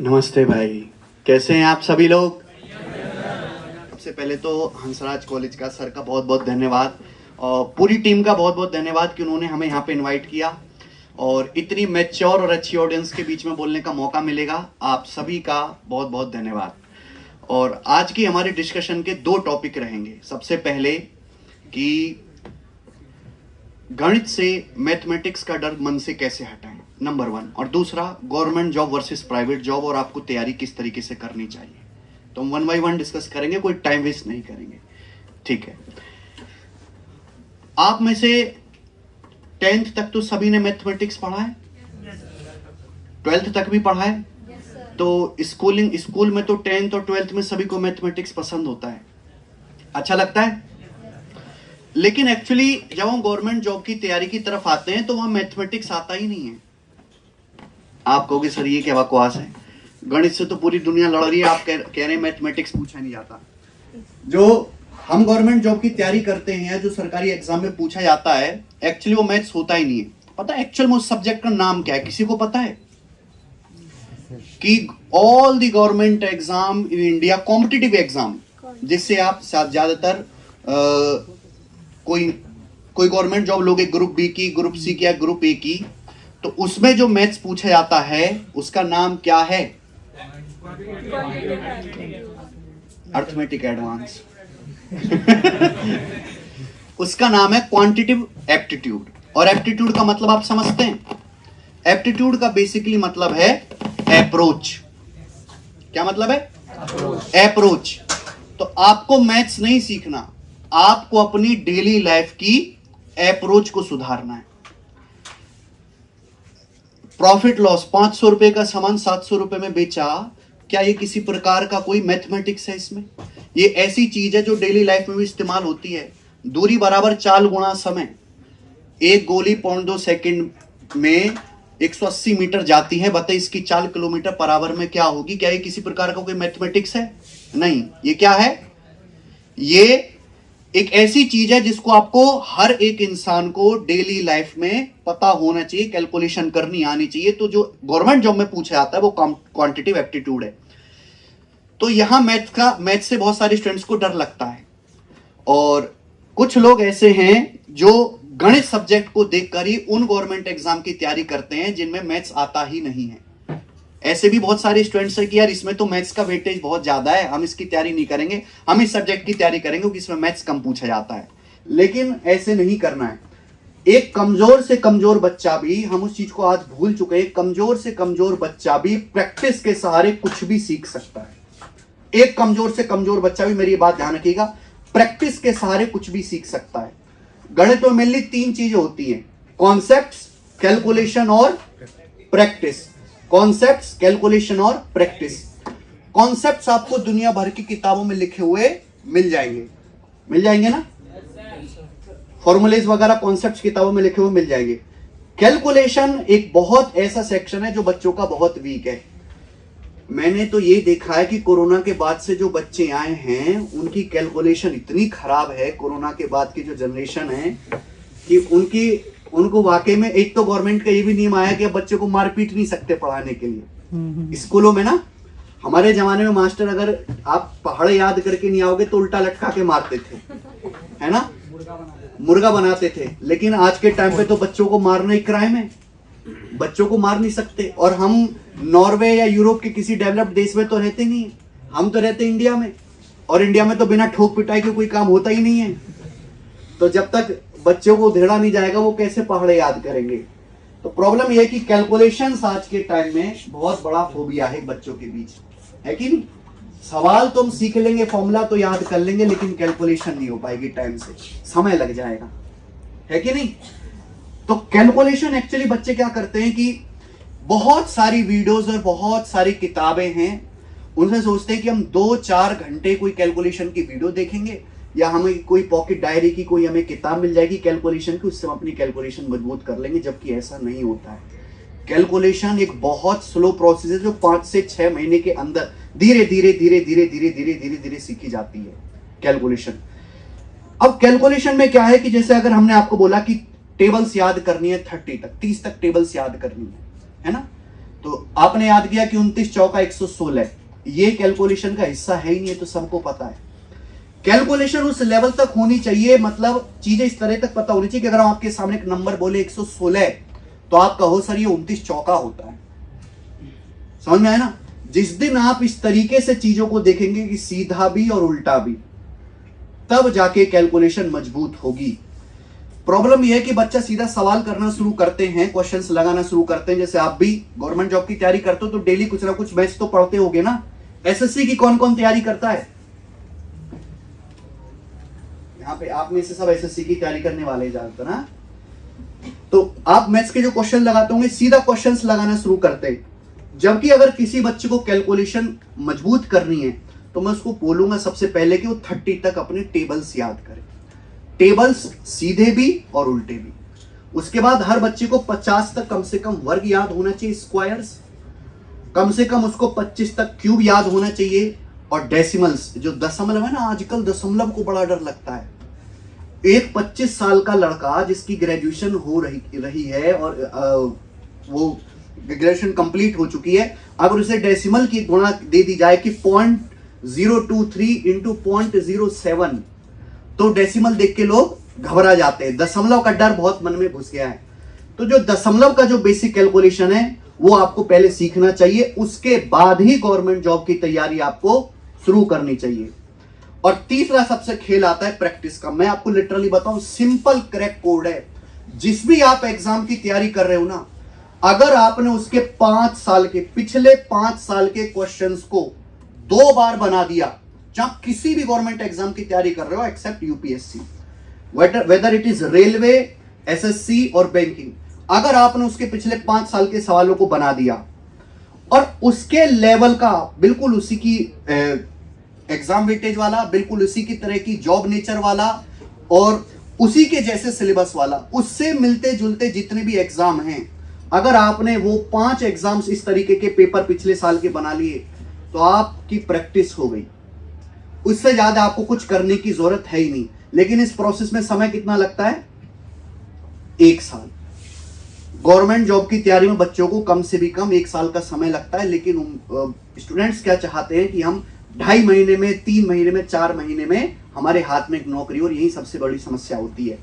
नमस्ते भाई, कैसे हैं आप सभी लोग। सबसे पहले तो हंसराज कॉलेज का सर का बहुत बहुत धन्यवाद और पूरी टीम का बहुत बहुत धन्यवाद कि उन्होंने हमें यहाँ पे इनवाइट किया और इतनी मैच्योर और अच्छी ऑडियंस के बीच में बोलने का मौका मिलेगा। आप सभी का बहुत बहुत धन्यवाद। और आज की हमारे डिस्कशन के दो टॉपिक रहेंगे। सबसे पहले कि गणित से मैथमेटिक्स का डर मन से कैसे हटाएं, नंबर 1। और दूसरा, government job versus private job और आपको तैयारी किस तरीके से करनी चाहिए। तो हम 1 बाय 1 डिस्कस करेंगे, कोई टाइम वेस्ट नहीं करेंगे, ठीक है। आप में से 10th तक तो सभी ने मैथमेटिक्स पढ़ा है, 12th तक भी पढ़ा है। तो स्कूल में तो 10th और 12th में सभी को मैथमेटिक्स पसंद होता है, अच्छा लगता है। लेकिन एक्चुअली जब हम गवर्नमेंट जॉब की तैयारी की तरफ आते हैं तो वहां मैथमेटिक्स आता ही नहीं है। आप कहोगे सर ये क्या बकवास है, गणित से तो पूरी दुनिया लड़ रही है, आप कह रहे हैं मैथमेटिक्स पूछा नहीं जाता। जो हम गवर्नमेंट जॉब की तैयारी करते हैं, जो सरकारी एग्जाम में पूछा जाता है, एक्चुअली वो मैथ्स होता ही नहीं है। पता है एक्चुअल में उस सब्जेक्ट का नाम क्या है, किसी को पता है? कि all the government exam in India, competitive exam, जिससे आप ज्यादातर कोई गवर्नमेंट जॉब लोगे, ग्रुप बी की, ग्रुप सी की या ग्रुप ए की, तो उसमें जो मैथ्स पूछा जाता है उसका नाम क्या है? Arithmetic advance. उसका नाम है क्वांटिटिव एप्टीट्यूड। और एप्टीट्यूड का मतलब आप समझते हैं? एप्टीट्यूड का बेसिकली मतलब है अप्रोच। क्या मतलब है? अप्रोच। तो आपको मैथ्स नहीं सीखना, आपको अपनी डेली लाइफ की अप्रोच को सुधारना है। प्रॉफिट लॉस, 500 रुपए का सामान 700 रुपए में बेचा, क्या ये किसी प्रकार का कोई मैथमेटिक्स है इसमें? ये ऐसी चीज है जो डेली लाइफ में भी इस्तेमाल होती है। दूरी बराबर चाल गुणा समय। एक गोली 0.2 सेकंड में 180 मीटर जाती है, बताइए इसकी चाल किलोमीटर पर आवर में क्या होगी? क्या ये किसी प्रकार का कोई मैथमेटिक्स है? नहीं। ये क्या है? ये एक ऐसी चीज है जिसको आपको हर एक इंसान को डेली लाइफ में पता होना चाहिए, कैलकुलेशन करनी आनी चाहिए। तो जो गवर्नमेंट जॉब में पूछा जाता है वो क्वांटिटिव एप्टीट्यूड है। तो यहां मैथ से बहुत सारे स्टूडेंट्स को डर लगता है और कुछ लोग ऐसे हैं जो गणित सब्जेक्ट को देखकर ही उन गवर्नमेंट एग्जाम की तैयारी करते हैं जिनमें मैथ्स आता ही नहीं है। ऐसे भी बहुत सारे स्टूडेंट्स हैं कि यार इसमें तो मैथ्स का वेटेज बहुत ज्यादा है, हम इसकी तैयारी नहीं करेंगे, हम इस सब्जेक्ट की तैयारी करेंगे क्योंकि इसमें मैथ्स कम पूछा जाता है। लेकिन ऐसे नहीं करना है। एक कमजोर से कमजोर बच्चा भी, हम उस चीज को आज भूल चुके हैं, कमजोर से कमजोर बच्चा भी प्रैक्टिस के सहारे कुछ भी सीख सकता है। एक कमजोर से कमजोर बच्चा भी, मेरी बात ध्यान रखिएगा, प्रैक्टिस के सहारे कुछ भी सीख सकता है। गणित में मेनली 3 चीजें होती हैं, कॉन्सेप्ट्स, कैलकुलेशन और प्रैक्टिस। कॉन्सेप्ट्स, कैलकुलेशन और प्रैक्टिस। कॉन्सेप्ट्स आपको दुनिया भर की किताबों में लिखे हुए मिल जाएंगे ना? फॉर्मूलेज वगैरह कॉन्सेप्ट्स किताबों में लिखे हुए मिल जाएंगे। कैलकुलेशन एक बहुत ऐसा सेक्शन है जो बच्चों का बहुत वीक है। मैंने तो ये देखा है कि कोरोना के बाद से जो बच्चे आए हैं उनकी कैलकुलेशन इतनी खराब है, कोरोना के बाद की जो जनरेशन है, कि उनको वाकई में, एक तो गवर्नमेंट का ये भी नियम आया कि अब बच्चे को मार पीट नहीं सकते पढ़ाने के लिए स्कूलों में ना। हमारे जमाने में मास्टर अगर आप पहाड़ याद करके नहीं आओगे तो उल्टा लटका के मारते थे, है ना, मुर्गा बनाते थे। लेकिन आज के टाइम पे तो बच्चों को मारना एक क्राइम है, बच्चों को मार नहीं सकते। और हम नॉर्वे या यूरोप के किसी डेवलप्ड देश में तो रहते नहीं है, हम तो रहते इंडिया में, और इंडिया में तो बिना ठोक पिटाई के कोई काम होता ही नहीं है। तो जब तक बच्चों को उधेड़ा नहीं जाएगा वो कैसे पहाड़े याद करेंगे? तो प्रॉब्लम यह है कि कैलकुलेशंस आज के टाइम में बहुत बड़ा फोबिया है बच्चों के बीच, है कि नहीं? सवाल तो हम सीख लेंगे, फॉर्मूला तो याद कर लेंगे, लेकिन कैलकुलेशन नहीं हो पाएगी, टाइम से समय लग जाएगा, है कि नहीं? तो कैलकुलेशन एक्चुअली बच्चे क्या करते हैं कि बहुत सारी वीडियोस और बहुत सारी किताबें हैं, उनसे सोचते हैं कि हम 2-4 घंटे कोई कैलकुलेशन की वीडियो देखेंगे या हमें कोई पॉकेट डायरी की कोई हमें किताब मिल जाएगी कैलकुलेशन की, उससे हम अपनी कैलकुलेशन मजबूत कर लेंगे, जबकि ऐसा नहीं होता है। कैलकुलेशन एक बहुत स्लो प्रोसेस है जो 5 से 6 महीने के अंदर धीरे धीरे धीरे धीरे धीरे धीरे धीरे धीरे सीखी जाती है कैलकुलेशन। अब कैलकुलेशन में क्या है कि जैसे अगर हमने आपको बोला कि टेबल्स याद करनी है 30 तक 30 तक टेबल्स याद करनी है ना, तो आपने याद किया कि 29 चौका 116, ये कैलकुलेशन का हिस्सा है ही नहीं, तो सबको पता है। कैलकुलेशन उस लेवल तक होनी चाहिए, मतलब चीजें इस तरह तक पता होनी चाहिए कि अगर हम आपके सामने एक नंबर बोले 116, तो आप कहो सर ये 29 चौका होता है। समझ में आया ना? जिस दिन आप इस तरीके से चीजों को देखेंगे कि सीधा भी और उल्टा भी, तब जाके कैलकुलेशन मजबूत होगी। प्रॉब्लम यह है कि बच्चा सीधा सवाल करना शुरू करते हैं, क्वेश्चंस लगाना शुरू करते हैं। जैसे आप भी गवर्नमेंट जॉब की तैयारी करते हो तो डेली कुछ ना कुछ मैथ्स तो पढ़ते होगे ना। एसएससी की कौन कौन तैयारी करता है? यहाँ पे आप में से सब एसएससी की तैयारी करने वाले ज्यादातर ना, तो आप मैथ्स के जो क्वेश्चन लगाते होंगे सीधा क्वेश्चंस लगाना शुरू करते हैं। जबकि अगर किसी बच्चे को कैलकुलेशन मजबूत करनी है तो मैं उसको बोलूंगा सबसे पहले कि वो 30 तक अपने टेबल्स याद करे, टेबल्स सीधे भी और उल्टे भी। उसके बाद हर बच्चे को 50 तक कम से कम वर्ग याद होना चाहिए, स्क्वायर्स, कम से कम उसको 25 तक क्यूब याद होना चाहिए, और डेसिमल्स जो दशमलव है ना, आजकल दशमलव को बड़ा डर लगता है। एक 25 साल का लड़का जिसकी ग्रेजुएशन हो रही है और वो ग्रेजुएशन कंप्लीट हो चुकी है, अगर उसे डेसिमल की गुणा दे दी जाए कि 0.023 इंटू 0.07, तो डेसिमल देख के लोग घबरा जाते हैं। दशमलव का डर बहुत मन में घुस गया है। तो जो दशमलव का जो बेसिक कैलकुलेशन है वो आपको पहले सीखना चाहिए, उसके बाद ही गवर्नमेंट जॉब की तैयारी आपको शुरू करनी चाहिए। और तीसरा सबसे खेल आता है प्रैक्टिस का। मैं आपको लिटरली बताऊं, सिंपल क्रैक कोड है। जिस भी आप एग्जाम की तैयारी कर रहे हो ना, अगर आपने उसके 5 साल के, पिछले 5 साल के क्वेश्चंस को 2 बार बना दिया, जहां किसी भी गवर्नमेंट एग्जाम की तैयारी कर रहे हो except UPSC, whether it is railway, SSC और बैंकिंग, अगर आपने उसके पिछले 5 साल के सवालों को बना दिया और उसके लेवल का बिल्कुल उसी की एग्जाम वेटेज वाला, बिल्कुल उसी की तरह की जॉब नेचर वाला और उसी के जैसे सिलेबस वाला, उससे मिलते जुलते जितने भी एग्जाम हैं, अगर आपने वो 5 एग्जाम्स इस तरीके के पेपर पिछले साल के बना लिए तो आपकी प्रैक्टिस हो गई। उससे ज्यादा आपको कुछ करने की जरूरत है ही नहीं। लेकिन इस प्रोसेस में समय कितना लगता है? 1 साल। गवर्नमेंट जॉब की तैयारी में बच्चों को कम से भी कम 1 साल का समय लगता है। लेकिन स्टूडेंट्स क्या चाहते हैं कि हम 2.5 महीने में, 3 महीने में, 4 महीने में हमारे हाथ में एक नौकरी, और यही सबसे बड़ी समस्या होती है।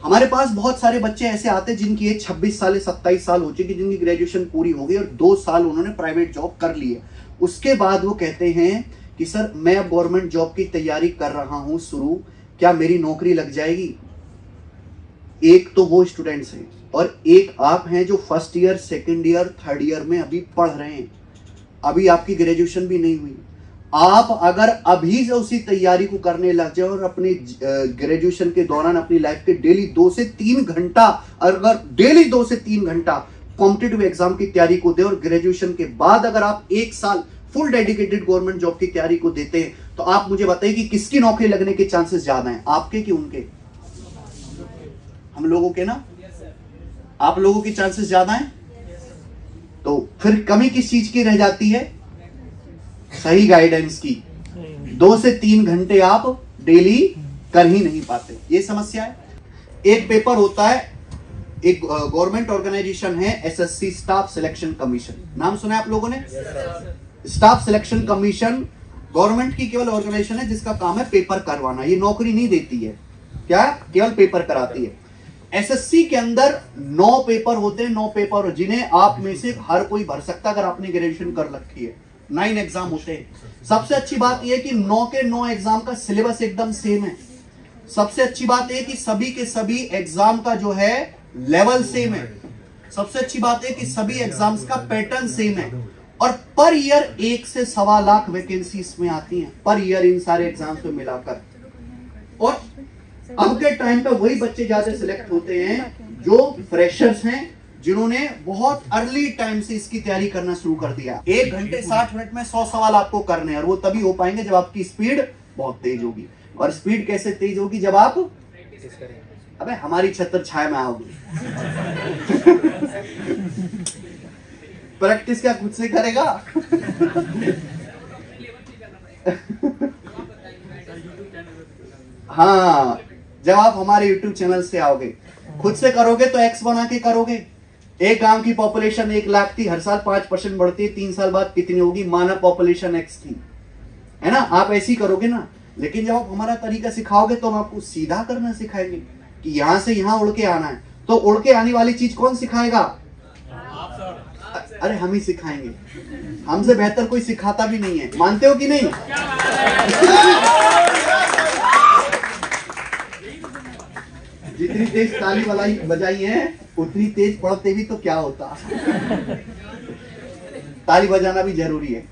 हमारे पास बहुत सारे बच्चे ऐसे आते हैं जिनकी एज 26 साल 27 साल हो चुकी, जिनकी ग्रेजुएशन पूरी हो गई और 2 साल उन्होंने प्राइवेट जॉब कर ली है। उसके बाद वो कहते हैं कि सर मैं अब गवर्नमेंट जॉब की तैयारी कर रहा हूं शुरू, क्या मेरी नौकरी लग जाएगी? एक तो वो स्टूडेंट्स हैं और एक आप हैं जो first year, second year, third year में अभी पढ़ रहे हैं, अभी आपकी ग्रेजुएशन भी नहीं हुई। आप अगर अभी से उसी तैयारी को करने लग जाए और अपनी ग्रेजुएशन के दौरान अपनी लाइफ के डेली 2 से 3 घंटा, अगर डेली 2 से 3 घंटा कॉम्पिटिटिव एग्जाम की तैयारी को दे और ग्रेजुएशन के बाद अगर आप 1 साल फुल डेडिकेटेड गवर्नमेंट जॉब की तैयारी को देते हैं, तो आप मुझे बताइए कि किसकी नौकरी लगने के चांसेस ज्यादा हैं, आपके कि उनके? हम लोगों के ना, आप लोगों की चांसेस ज्यादा हैं। तो फिर कमी किस चीज की रह जाती है? सही गाइडेंस की। 2 से 3 घंटे आप डेली कर ही नहीं पाते, ये समस्या है। एक पेपर होता है, एक गवर्नमेंट ऑर्गेनाइजेशन है एसएससी स्टाफ सिलेक्शन कमीशन, नाम सुना है आप लोगों ने? स्टाफ सिलेक्शन कमीशन गवर्नमेंट की केवल ऑर्गेनाइजेशन है जिसका काम है पेपर करवाना, ये नौकरी नहीं देती है, क्या केवल पेपर कराती है। एसएससी के अंदर 9 पेपर होते हैं, 9 पेपर जिन्हें आप में से हर कोई भर सकता है अगर आपने ग्रेजुएशन कर रखी है। 9 एग्जाम होते हैं। सबसे अच्छी बात यह कि 9 के 9 एग्जाम का सिलेबस एकदम सेम है। सबसे अच्छी बात यह कि सभी के सभी एग्जाम का जो है लेवल सेम है। सबसे अच्छी बात है कि सभी एग्जाम्स का पैटर्न सेम है और पर ईयर 1 से 1.25 लाख वैकेंसी इसमें आती हैं पर ईयर, इन सारे एग्जाम्स में मिलाकर। और अब के टाइम पे वही बच्चे ज्यादा सिलेक्ट होते हैं जो फ्रेशर्स हैं, जिन्होंने बहुत अर्ली टाइम से इसकी तैयारी करना शुरू कर दिया। 1 घंटे 60 मिनट में 100 सवाल आपको करने हैं और वो तभी हो पाएंगे जब आपकी स्पीड बहुत तेज होगी। और स्पीड कैसे तेज होगी? जब आप अबे हमारी छत्र छाया में आओगे। प्रैक्टिस क्या खुद से करेगा? हाँ, जब आप हमारे YouTube चैनल से आओगे, खुद से करोगे तो एक्स बना के करोगे, एक गांव की पॉपुलेशन 1 लाख थी, हर साल 5% बढ़ती है, 3 साल बाद कितनी होगी? मानव पॉपुलेशन x थी, है ना? आप ऐसे ही करोगे ना। लेकिन जब आप हमारा तरीका सिखाओगे तो हम आपको सीधा करना सिखाएंगे कि यहां से यहां उड़ के आना है। तो उड़ के आने वाली चीज कौन सिखाएगा? अरे हम ही सिखाएंगे, हमसे बेहतर कोई सिखाता भी नहीं है। मानते हो कि नहीं? जितनी तेज ताली बजाई है उतनी तेज पढ़ते भी तो क्या होता। ताली बजाना भी जरूरी है।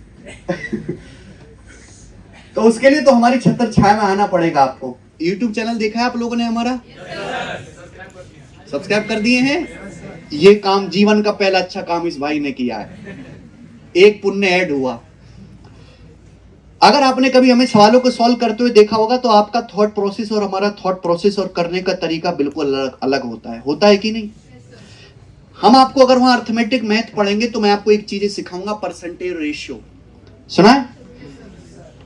तो उसके लिए तो हमारी छत्र छाया में आना पड़ेगा आपको। YouTube चैनल देखा है आप लोगों ने हमारा? सब्सक्राइब कर दिए हैं? ये काम जीवन का पहला अच्छा काम इस भाई ने किया है। एक पुण्य ऐड हुआ। अगर आपने कभी हमें सवालों को सॉल्व करते हुए देखा होगा तो आपका थॉट प्रोसेस और हमारा थॉट प्रोसेस और करने का तरीका बिल्कुल अलग होता है कि नहीं? हम आपको अगर वहां अर्थमेटिक मैथ पढ़ेंगे तो मैं आपको एक चीज सिखाऊंगा, परसेंटेज रेशियो। सुना है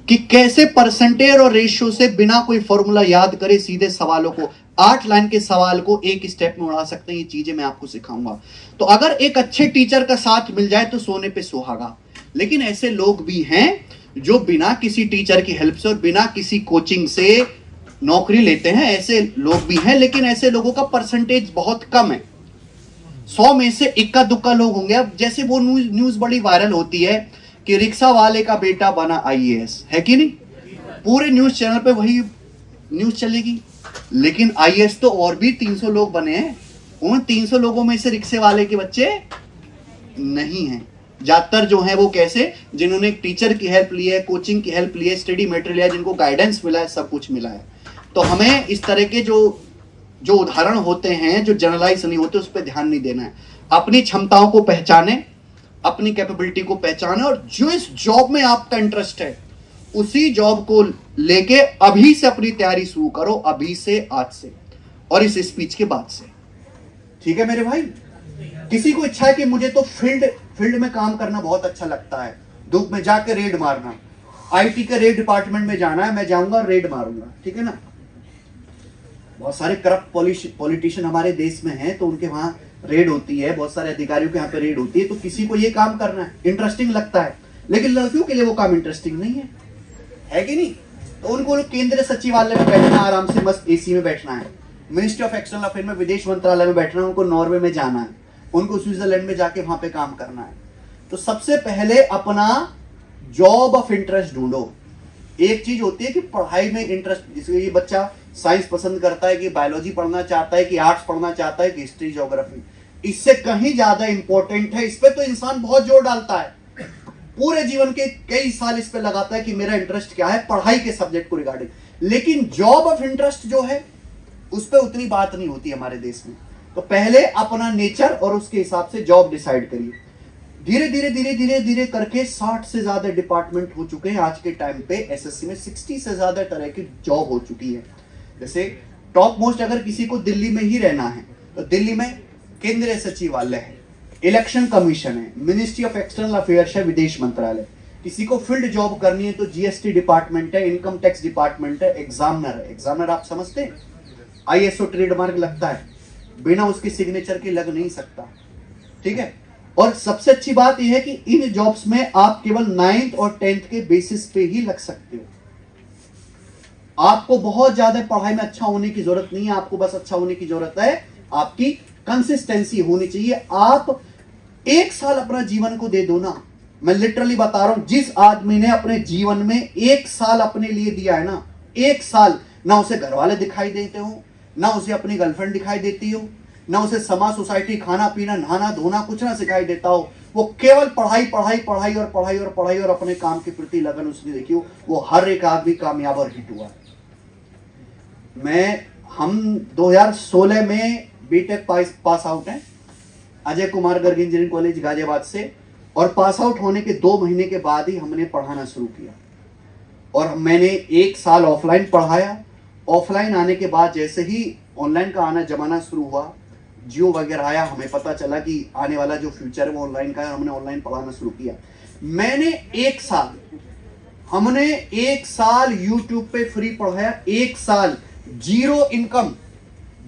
कि कैसे परसेंटेज और रेशियो से बिना कोई फॉर्मूला याद करे सीधे सवालों को, 8 लाइन के सवाल को एक स्टेप में उड़ा सकते हैं। ये चीजें मैं आपको सिखाऊंगा। तो अगर एक अच्छे टीचर का साथ मिल जाए तो सोने पे सुहागा। लेकिन ऐसे लोग भी हैं जो बिना किसी टीचर की हेल्प से और बिना किसी कोचिंग से नौकरी लेते हैं। ऐसे लोग भी हैं, लेकिन ऐसे लोगों का परसेंटेज बहुत कम है। 100 में से इक्का दुक्का लोग होंगे। अब जैसे वो न्यूज बड़ी वायरल होती है कि रिक्शा वाले का बेटा बना IAS, है कि नहीं? पूरे न्यूज चैनल पे वही न्यूज चलेगी। लेकिन IAS तो और भी 300 लोग बने हैं। उन 300 लोगों में से रिक्शे वाले के बच्चे नहीं हैं। ज्यादातर जो है वो कैसे, जिन्होंने एक टीचर की हेल्प ली है, कोचिंग की हेल्प ली है, स्टडी मटेरियल लिया है, जिनको गाइडेंस मिला है, सब कुछ मिला है। तो हमें इस तरह के जो उदाहरण होते हैं, जो जनरलाइज नहीं होते, उस पर ध्यान नहीं देना है। अपनी क्षमताओं को पहचाने, अपनी कैपेबिलिटी को पहचाने, और जो इस जॉब में आपका इंटरेस्ट है उसी जॉब को लेके अभी से अपनी तैयारी शुरू करो, अभी से, आज से, और इस स्पीच के बाद से। ठीक है मेरे भाई? किसी को इच्छा है कि मुझे तो फील्ड में काम करना बहुत अच्छा लगता है, धूप में जाकर रेड मारना, IT के रेड डिपार्टमेंट में जाना है, मैं जाऊंगा रेड मारूंगा, ठीक है ना? बहुत सारे करप्ट पॉलिटिशियन हमारे देश में हैं, तो उनके वहां रेड होती है, बहुत सारे अधिकारियों के यहाँ पे रेड होती है। तो किसी को ये काम करना है, इंटरेस्टिंग लगता है, लेकिन लड़कियों के लिए वो काम इंटरेस्टिंग नहीं है कि नहीं? तो उनको केंद्रीय सचिवालय में बैठना, आराम से मस्त AC में बैठना है, मिनिस्ट्री ऑफ एक्सटर्नल अफेयर में, विदेश मंत्रालय में बैठना है, उनको नॉर्वे में जाना है, उनको स्विट्जरलैंड में जाके वहां पे काम करना है। तो सबसे पहले अपना जॉब ऑफ इंटरेस्ट ढूंढो। एक चीज होती है कि पढ़ाई में इंटरेस्ट, जिसके ये बच्चा साइंस पसंद करता है, कि बायोलॉजी पढ़ना चाहता है, कि आर्ट्स पढ़ना चाहता है, कि हिस्ट्री ज्योग्राफी, इससे कहीं ज्यादा इंपॉर्टेंट है। इस पे तो इंसान बहुत जोर डालता है, पूरे जीवन के कई साल इस पे लगाता है कि मेरा इंटरेस्ट क्या है पढ़ाई के सब्जेक्ट को रिगार्डिंग। लेकिन जॉब ऑफ इंटरेस्ट जो है उस पर उतनी बात नहीं होती हमारे देश में। तो पहले अपना नेचर और उसके हिसाब से जॉब डिसाइड करिए। धीरे धीरे करके 60 से ज्यादा डिपार्टमेंट हो चुके हैं आज के टाइम पे। SSC में 60 से ज्यादा तरह की जॉब हो चुकी है। जैसे टॉप मोस्ट अगर किसी को दिल्ली में ही रहना है तो दिल्ली में केंद्रीय सचिवालय है, इलेक्शन कमीशन है, मिनिस्ट्री ऑफ एक्सटर्नल अफेयर्स है, विदेश मंत्रालय। किसी को फील्ड जॉब करनी है तो GST डिपार्टमेंट है, इनकम टैक्स डिपार्टमेंट है, एग्जामिनर है। एग्जामिनर आप समझते हैं, ISO ट्रेडमार्क लगता है, बिना उसके सिग्नेचर के लग नहीं सकता, ठीक है। और सबसे अच्छी बात यह है कि इन जॉब्स में आप केवल 9th और 10th के बेसिस पे ही लग सकते हो। आपको बहुत ज्यादा पढ़ाई में अच्छा होने की जरूरत नहीं है, आपको बस अच्छा होने की जरूरत है, आपकी कंसिस्टेंसी होनी चाहिए। आप 1 साल अपना जीवन को दे दो ना, मैं लिटरली बता रहा हूं, जिस आदमी ने अपने जीवन में 1 साल अपने लिए दिया है ना, 1 साल, ना उसे घर वाले दिखाई देते हो, ना उसे अपनी गर्लफ्रेंड दिखाई देती हो, ना उसे समाज, सोसाइटी, खाना पीना, नहाना धोना कुछ ना सिखाई देता हो, वो केवल पढ़ाई पढ़ाई पढ़ाई और पढ़ाई और पढ़ाई और अपने काम के प्रति लगन उसने देखी हो, वो हर एक आदमी कामयाब और हिट हुआ। हम 2016 में बीटेक पास आउट हैं, अजय कुमार गर्ग इंजीनियरिंग कॉलेज गाजियाबाद से, और पास आउट होने के 2 महीने के बाद ही हमने पढ़ाना शुरू किया। और मैंने 1 साल ऑफलाइन पढ़ाया। ऑफलाइन आने के बाद जैसे ही ऑनलाइन का आना जमाना शुरू हुआ, जियो वगैरह आया, हमें पता चला कि आने वाला जो फ्यूचर है वो ऑनलाइन का है, हमने ऑनलाइन पढ़ाना शुरू किया। हमने 1 साल यूट्यूब पे फ्री पढ़ाया, 1 साल जीरो इनकम,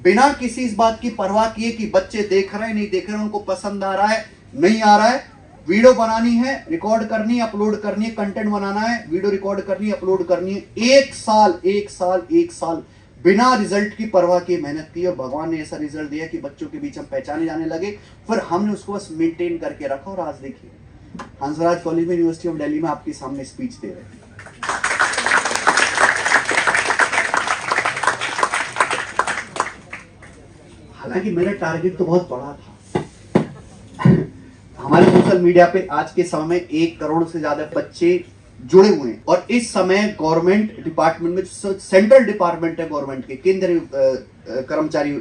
बिना किसी इस बात की परवाह किए कि बच्चे देख रहे हैं नहीं देख रहे हैं, उनको पसंद आ रहा है नहीं आ रहा है, वीडियो बनानी है, रिकॉर्ड करनी है, अपलोड करनी है, कंटेंट बनाना है, वीडियो रिकॉर्ड करनी है, अपलोड करनी है, एक साल बिना रिजल्ट की परवाह किए मेहनत की और भगवान ने ऐसा रिजल्ट दिया कि बच्चों के बीच हम पहचाने जाने लगे। फिर हमने उसको बस मेंटेन करके रखा और आज देखिए हंसराज कॉलेज में, यूनिवर्सिटी ऑफ दिल्ली में आपके सामने स्पीच दे रहे हैं। हालांकि मेरा टारगेट तो बहुत बड़ा था। हमारे सोशल मीडिया पे आज के समय में 1 करोड़ से ज्यादा बच्चे जुड़े हुए हैं और इस समय गवर्नमेंट डिपार्टमेंट में, सेंट्रल डिपार्टमेंट है गवर्नमेंट के, केंद्रीय कर्मचारी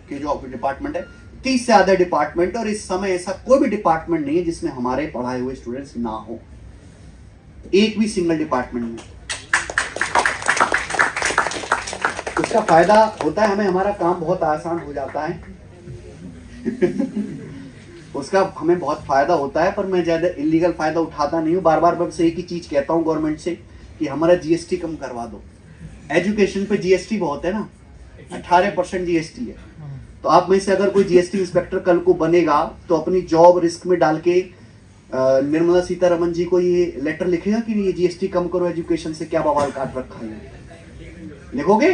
के जो डिपार्टमेंट है, 30 से ज्यादा डिपार्टमेंट, और इस समय ऐसा कोई भी डिपार्टमेंट नहीं है जिसमें हमारे पढ़ाए हुए स्टूडेंट्स ना हो, एक भी सिंगल डिपार्टमेंट में। उसका फायदा होता है हमें, हमारा काम बहुत आसान हो जाता है। उसका हमें बहुत फायदा होता है, पर मैं ज्यादा इलीगल फायदा उठाता नहीं हूँ। बार बार मैं एक ही चीज कहता हूँ गवर्नमेंट से कि हमारा जीएसटी कम करवा दो। एजुकेशन पे जीएसटी बहुत है ना, 18% जीएसटी है। तो आप में से अगर कोई जीएसटी इंस्पेक्टर कल को बनेगा तो अपनी जॉब रिस्क में डाल के निर्मला सीतारमण जी को ये लेटर लिखेगा कि ये जीएसटी कम करो, एजुकेशन से क्या बवाल काट रखा है, लिखोगे?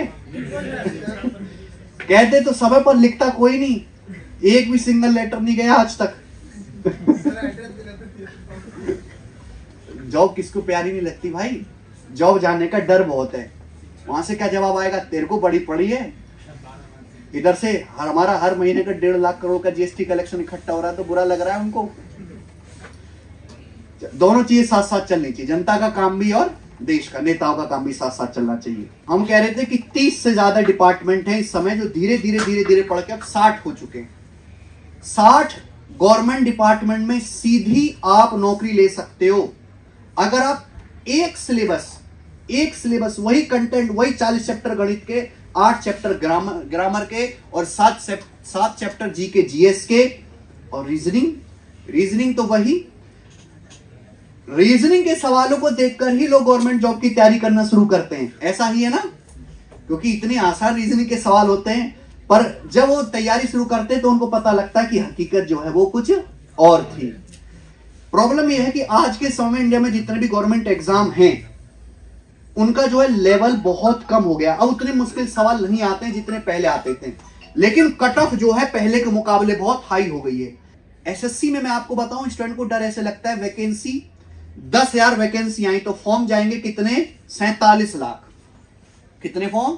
कहते तो समय पर, लिखता कोई नहीं, एक भी सिंगल लेटर नहीं गया आज तक। जॉब किसको प्यारी नहीं लगती भाई, जॉब जाने का डर बहुत है। वहां से क्या जवाब आएगा, तेरे को बड़ी पड़ी है। इधर से हमारा हर महीने का 1.5 लाख करोड़ का जीएसटी कलेक्शन इकट्ठा हो रहा है तो बुरा लग रहा है उनको। दोनों चीजें साथ साथ चलनी चाहिए, जनता का काम भी और देश का, नेताओं का काम भी साथ साथ चलना चाहिए। हम कह रहे थे कि 30 से ज्यादा डिपार्टमेंट हैं इस समय जो धीरे धीरे पढ़ के अब 60 हो चुके हैं। 60 गवर्नमेंट डिपार्टमेंट में सीधी आप नौकरी ले सकते हो अगर आप एक सिलेबस वही कंटेंट, वही 40 चैप्टर गणित के, 8 चैप्टर ग्रामर के और 7 चैप्टर जी के, जीएस के और रीजनिंग तो वही। रीजनिंग के सवालों को देखकर ही लोग गवर्नमेंट जॉब की तैयारी करना शुरू करते हैं, ऐसा ही है ना, क्योंकि इतने आसान रीजनिंग के सवाल होते हैं। पर जब वो तैयारी शुरू करते हैं तो उनको पता लगता है कि हकीकत जो है वो कुछ और थी। प्रॉब्लम यह है कि आज के समय में इंडिया में जितने भी गवर्नमेंट एग्जाम हैं उनका जो है लेवल बहुत कम हो गया। अब उतने मुश्किल सवाल नहीं आते हैं जितने पहले आते थे, लेकिन कट ऑफ जो है पहले के मुकाबले बहुत हाई हो गई है। एसएससी में मैं आपको बताऊं, स्टूडेंट को डर ऐसे लगता है, वैकेंसी 10,000 वैकेंसी आई तो फॉर्म जाएंगे कितने, 47 लाख। कितने फॉर्म?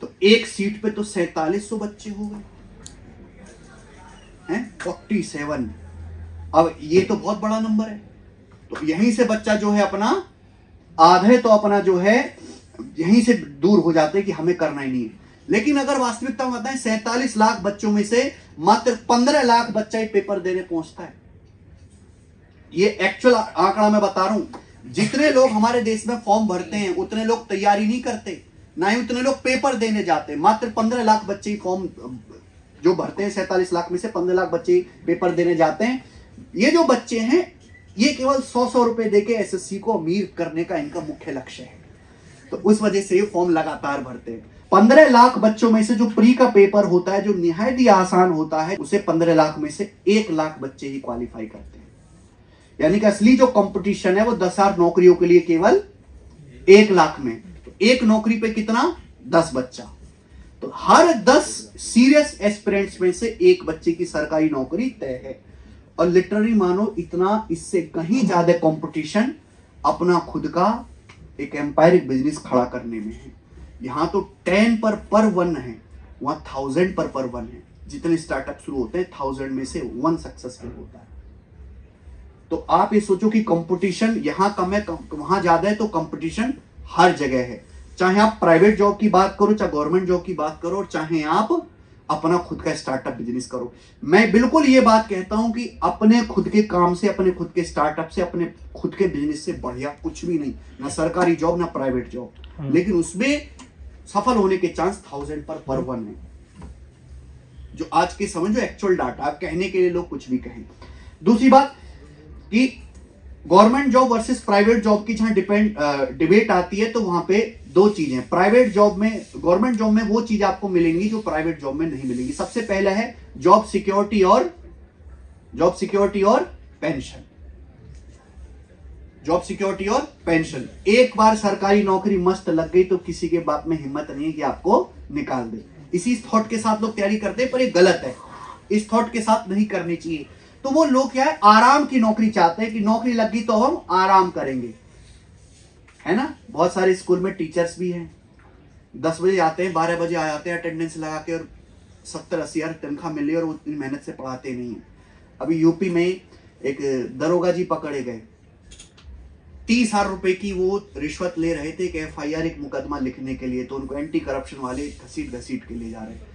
तो एक सीट पे तो 4700 बच्चे हो गए हैं, 47। अब ये तो बहुत बड़ा नंबर है। तो यहीं से बच्चा जो है अपना आधे तो अपना जो है यहीं से दूर हो जाते हैं कि हमें करना ही नहीं है। लेकिन अगर वास्तविकता में बताएं, 47 लाख बच्चों में से मात्र 15 लाख बच्चा ही पेपर देने पहुंचता है। ये एक्चुअल आंकड़ा मैं बता रहा हूं। जितने लोग हमारे देश में फॉर्म भरते हैं उतने लोग तैयारी नहीं करते, ना ही उतने लोग पेपर देने जाते। मात्र 15 लाख बच्चे ही फॉर्म जो भरते हैं, 47 लाख में से 15 लाख बच्चे पेपर देने जाते हैं। ये जो बच्चे हैं ये केवल 100 रुपए देके एसएससी को अमीर करने का इनका मुख्य लक्ष्य है। तो उस वजह से ये फॉर्म लगातार भरते हैं। 15 लाख बच्चों में से जो प्री का पेपर होता है, जो निहायत ही आसान होता है, उसे 15 लाख में से 1 लाख बच्चे ही क्वालिफाई करते हैं। यानी कि असली जो कंपटीशन है वो 10,000 नौकरियों के लिए केवल 1 लाख में। तो एक नौकरी पे कितना, 10 बच्चा। तो हर 10 सीरियस एस्पिरेंट्स में से एक बच्चे की सरकारी नौकरी तय है। और लिटरली मानो इतना, इससे कहीं ज्यादा कंपटीशन अपना खुद का एक एम्पायरिक बिजनेस खड़ा करने में है। यहां तो 10 पर 1 है, वहां 1000 पर 1 है। जितने स्टार्टअप शुरू होते हैं 1000 में से 1 सक्सेसफुल होता है। तो आप ये सोचो कि कंपटीशन यहां कम है, वहां ज्यादा है। तो कंपटीशन हर जगह है, चाहे आप प्राइवेट जॉब की बात करो, चाहे गवर्नमेंट जॉब की बात करो, और चाहे आप अपना खुद का स्टार्टअप बिजनेस करो। मैं बिल्कुल ये बात कहता हूं कि अपने खुद के काम से, अपने खुद के स्टार्टअप से, अपने खुद के बिजनेस से बढ़िया कुछ भी नहीं, ना सरकारी जॉब ना प्राइवेट जॉब। लेकिन उसमें सफल होने के चांस 1000 पर 1 है, जो आज के समय जो एक्चुअल डाटा। आप कहने के लिए लोग कुछ भी कहें। दूसरी बात कि government job versus private job की जहां डिबेट आती है तो वहां पे दो चीजें, प्राइवेट जॉब में, गवर्नमेंट जॉब में वो चीज आपको मिलेंगी जो प्राइवेट जॉब में नहीं मिलेंगी। सबसे पहला है जॉब सिक्योरिटी और पेंशन। जॉब सिक्योरिटी और पेंशन, एक बार सरकारी नौकरी मस्त लग गई तो किसी के बाप में हिम्मत नहीं है कि आपको निकाल दे। इसी थॉट के साथ लोग तैयारी करते हैं, पर ये गलत है, इस थॉट के साथ नहीं करनी चाहिए। तो वो लोग क्या है, आराम की नौकरी चाहते हैं कि नौकरी लग गई तो हम आराम करेंगे, है ना। बहुत सारे स्कूल में टीचर्स भी हैं, 10 बजे आते हैं, 12 बजे आ जाते हैं अटेंडेंस लगा के, और 70-80 हज़ार तनख्वाह मिली और वो इतनी मेहनत से पढ़ाते नहीं है। अभी यूपी में एक दरोगा जी पकड़े गए, 30,000 रुपए की वो रिश्वत ले रहे थे, एक FIR, एक मुकदमा लिखने के लिए, तो उनको एंटी करप्शन वाले घसीट के ले जा रहे हैं।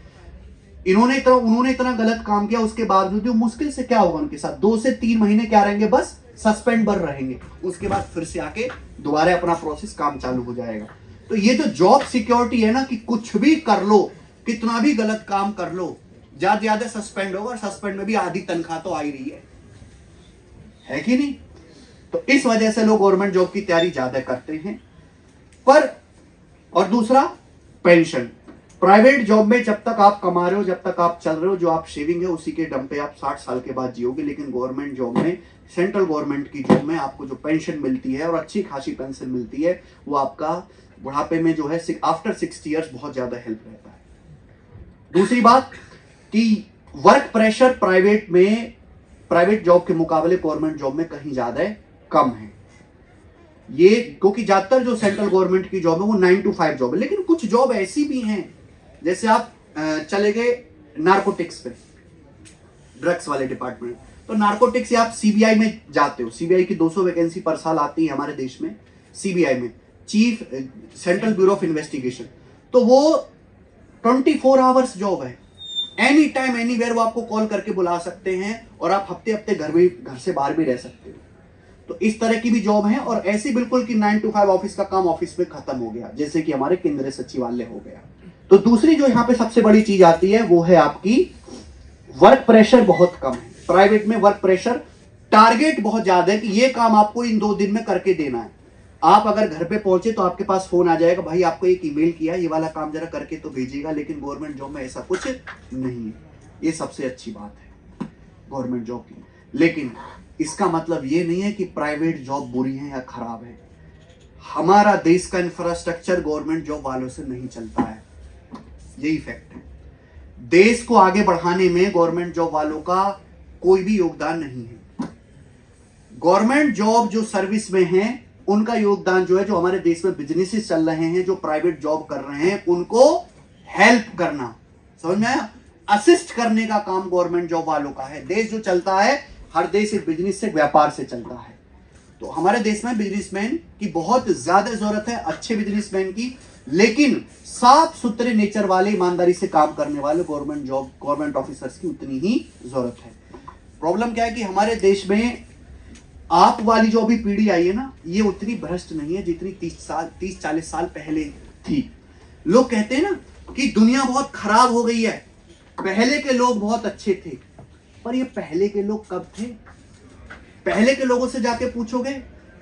उन्होंने इतना गलत काम किया, उसके बावजूद मुश्किल से क्या होगा उनके साथ, 2 से 3 महीने क्या रहेंगे, बस सस्पेंड बर रहेंगे, उसके बाद फिर से आके दोबारा अपना प्रोसेस काम चालू हो जाएगा। तो ये जो जॉब सिक्योरिटी है ना, कि कुछ भी कर लो, कितना भी गलत काम कर लो, ज्यादा ज्यादा सस्पेंड होगा, और सस्पेंड में भी आधी तनख्वाह तो आ ही रही है कि नहीं। तो इस वजह से लोग गवर्नमेंट जॉब की तैयारी ज्यादा करते हैं। पर और दूसरा पेंशन, प्राइवेट जॉब में जब तक आप कमा रहे हो, जब तक आप चल रहे हो, जो आप सेविंग है उसी के दम पे आप 60 साल के बाद जियोगे। लेकिन गवर्नमेंट जॉब में, सेंट्रल गवर्नमेंट की जॉब में आपको जो पेंशन मिलती है, और अच्छी खासी पेंशन मिलती है, वो आपका बुढ़ापे में जो है आफ्टर 60 ईयर्स बहुत ज्यादा हेल्प रहता है। दूसरी बात कि वर्क प्रेशर प्राइवेट जॉब के मुकाबले गवर्नमेंट जॉब में कहीं ज्यादा कम है। ये क्योंकि ज्यादातर जो सेंट्रल गवर्नमेंट की जॉब है वो 9 to 5 जॉब है। लेकिन कुछ जॉब ऐसी भी हैं, जैसे आप चले गए नारकोटिक्स पे, ड्रग्स वाले डिपार्टमेंट, तो नारकोटिक्स से आप CBI में जाते हो। CBI की 200 वैकेंसी पर साल आती है हमारे देश में, CBI में, chief central bureau of investigation. तो वो 24 आवर्स जॉब है, एनी टाइम एनीवेयर वो आपको कॉल करके बुला सकते हैं, और आप हफ्ते हफ्ते घर से बाहर भी रह सकते हो। तो इस तरह की भी जॉब है। और ऐसी बिल्कुल कि 9 to 5 ऑफिस का काम ऑफिस में खत्म हो गया, जैसे कि हमारे केंद्रीय सचिवालय हो गया। तो दूसरी जो यहाँ पे सबसे बड़ी चीज आती है वो है आपकी वर्क प्रेशर बहुत कम है। प्राइवेट में वर्क प्रेशर, टारगेट बहुत ज्यादा है कि ये काम आपको इन 2 दिन में करके देना है। आप अगर घर पे पहुंचे तो आपके पास फोन आ जाएगा, भाई आपको एक ईमेल किया, ये वाला काम जरा करके तो भेजिएगा। लेकिन गवर्नमेंट जॉब में ऐसा कुछ नहीं है। ये सबसे अच्छी बात है गवर्नमेंट जॉब की। लेकिन इसका मतलब ये नहीं है कि प्राइवेट जॉब बुरी है या खराब है। हमारा देश का इंफ्रास्ट्रक्चर गवर्नमेंट जॉब वालों से नहीं चलता है, यही फैक्ट है। देश को आगे बढ़ाने में गवर्नमेंट जॉब वालों का कोई भी योगदान नहीं है। गवर्नमेंट जॉब जो सर्विस में है, उनका योगदान जो है, जो हमारे देश में बिजनेसेस चल रहे हैं, जो प्राइवेट जॉब कर रहे हैं, उनको हेल्प करना, समझ में आया, असिस्ट करने का काम गवर्नमेंट जॉब वालों का है। देश जो चलता है, हर देश एक बिजनेस से, व्यापार से चलता है। तो हमारे देश में बिजनेसमैन की बहुत ज्यादा जरूरत है, अच्छे बिजनेसमैन की। लेकिन साफ सुथरे नेचर वाले, ईमानदारी से काम करने वाले गवर्नमेंट ऑफिसर्स की उतनी ही जरूरत है। प्रॉब्लम क्या है कि हमारे देश में आप वाली जो अभी पीढ़ी आई है ना, ये उतनी भ्रष्ट नहीं है जितनी 30-40 साल पहले थी। लोग कहते हैं ना कि दुनिया बहुत खराब हो गई है, पहले के लोग बहुत अच्छे थे। पर ये पहले के लोग कब थे? पहले के लोगों से जाके पूछोगे